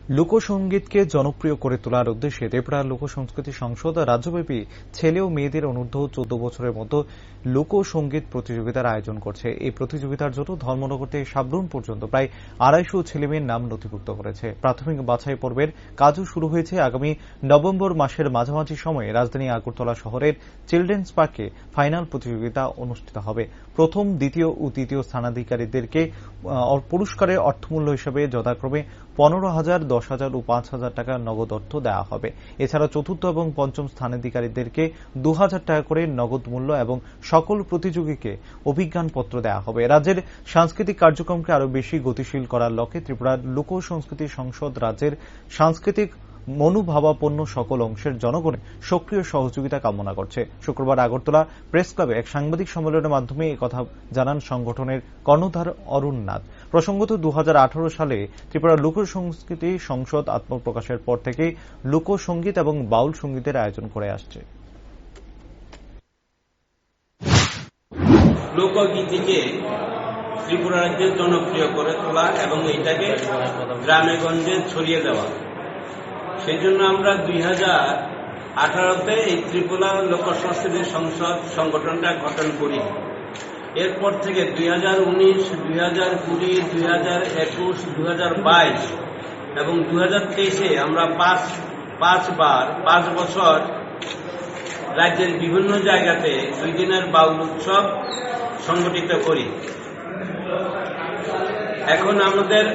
লোকসঙ্গীতকে জনপ্রিয় করে তোলার উদ্দেশ্যে ত্রিপুরা লোকসংস্কৃতি সংসদ রাজ্যব্যাপী ছেলে ও মেয়েদের অনূর্ধ্ব 14 বছরের মতো লোকসঙ্গীত প্রতিযোগিতার আয়োজন করছে। এই প্রতিযোগিতার জন্য ধর্মনগর থেকে সাবরুম পর্যন্ত প্রায় 250 ছেলেমেয়ের নাম নথিভুক্ত করেছে। প্রাথমিক বাছাই পর্বের কাজও শুরু হয়েছে। আগামী নভেম্বর মাসের মাঝামাঝি সময়ে রাজধানী আগরতলা শহরের চিলড্রেন্স পার্কে ফাইনাল প্রতিযোগিতা অনুষ্ঠিত হবে। প্রথম, দ্বিতীয় ও তৃতীয় স্থানাধিকারীদেরকে পুরস্কারের অর্থমূল্য হিসেবে যথাক্রমে 15,000, 10,000 ও 5,000 টাকা নগদ অর্থ দেওয়া হবে। এছাড়া চতুর্থ এবং পঞ্চম স্থানাধিকারীদেরকে 2,000 টাকা করে নগদ মূল্য এবং সকল প্রতিযোগীকে অভিজ্ঞানপত্র দেওয়া হবে। রাজ্যের সাংস্কৃতিক কার্যক্রমকে আরও বেশি গতিশীল করার লক্ষ্যে ত্রিপুরার লোক সংস্কৃতি সংসদ রাজ্যের সাংস্কৃতিক মনোভাবাপন্ন সকল অংশের জনগণের সক্রিয় সহযোগিতা কামনা করছে। শুক্রবার আগরতলা প্রেস ক্লাবে এক সাংবাদিক সম্মেলনের মাধ্যমে একথা জানান সংগঠনের কর্ণধার অরুণ নাথ। প্রসঙ্গত 2018 সালে ত্রিপুরা লোক সংস্কৃতি সংসদ আত্মপ্রকাশের পর থেকে লোকসঙ্গীত এবং বাউল সঙ্গীতের আয়োজন করে আসছে। লোকগীতিকে ত্রিপুরা রাজ্যে জনপ্রিয় করে তোলা এবং এটাকে গ্রামে গঞ্জে ছড়িয়ে দেওয়া, সেই জন্য আমরা 2018-তে এই ত্রিপুরা লোক সংস্কৃতি সংসদ সংগঠনটা গঠন করি। এরপর থেকে 2019, 2020, 2021, 2022 এবং 2023-এ আমরা 5 বছর রাজ্যের বিভিন্ন জায়গাতে 2 দিনের বাউল উৎসব সংগঠিত করি। এখন আমাদের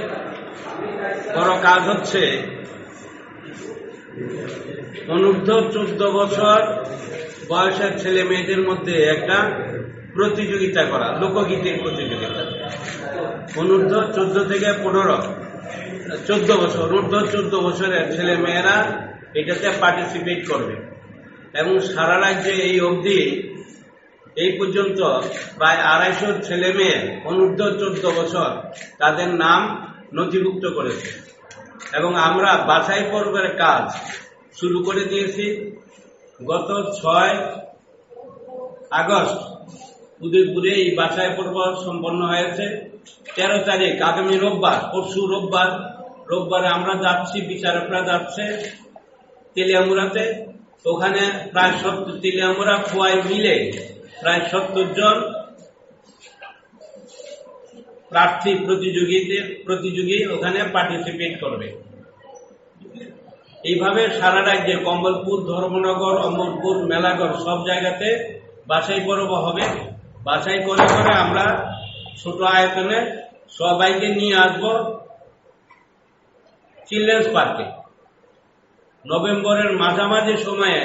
বড় কাজ হচ্ছে অনূর্ধ্ব 14 বছর বয়সের ছেলে মেয়েদের মধ্যে একটা প্রতিযোগিতা করা, লোকগীতির প্রতিযোগিতা। অনূর্ধ্ব 14 থেকে 14 বছর, অনূর্ধ্ব 14 বছরের ছেলে মেয়েরা এটাতে পার্টিসিপেট করবে এবং সারা রাজ্যে এই পর্যন্ত প্রায় 250 ছেলে মেয়ে অনূর্ধ্ব 14 বছর তাদের নাম নথিভুক্ত করেছে এবং আমরা বাছাই পর্বের কাজ শুরু করে দিয়েছি। গত 6 আগস্ট উদয়পুরে এই বাছাই পর্ব সম্পন্ন হয়েছে। 13 তারিখ আগামী রোববার, পরশু রোববারে আমরা যাচ্ছি, বিচারকরা যাচ্ছে তেলিয়ামুড়াতে। ওখানে প্রায় 70 তেলিয়ামুড়া খোয়াই মিলে প্রায় 70 জন প্রার্থী প্রতিযোগী ওখানে পার্টিসিপেট করবে। এইভাবে সারা রাজ্যে কমলপুর, ধর্মনগর, অমরপুর, মেলাঘর সব জায়গাতে বাছাই পর্ব হবে। বাছাই করে আমরা ছোট আয়তনে সবাইকে নিয়ে আসব চিলড্রেন্স পার্কে। নভেম্বরের মাঝামাঝি সময়ে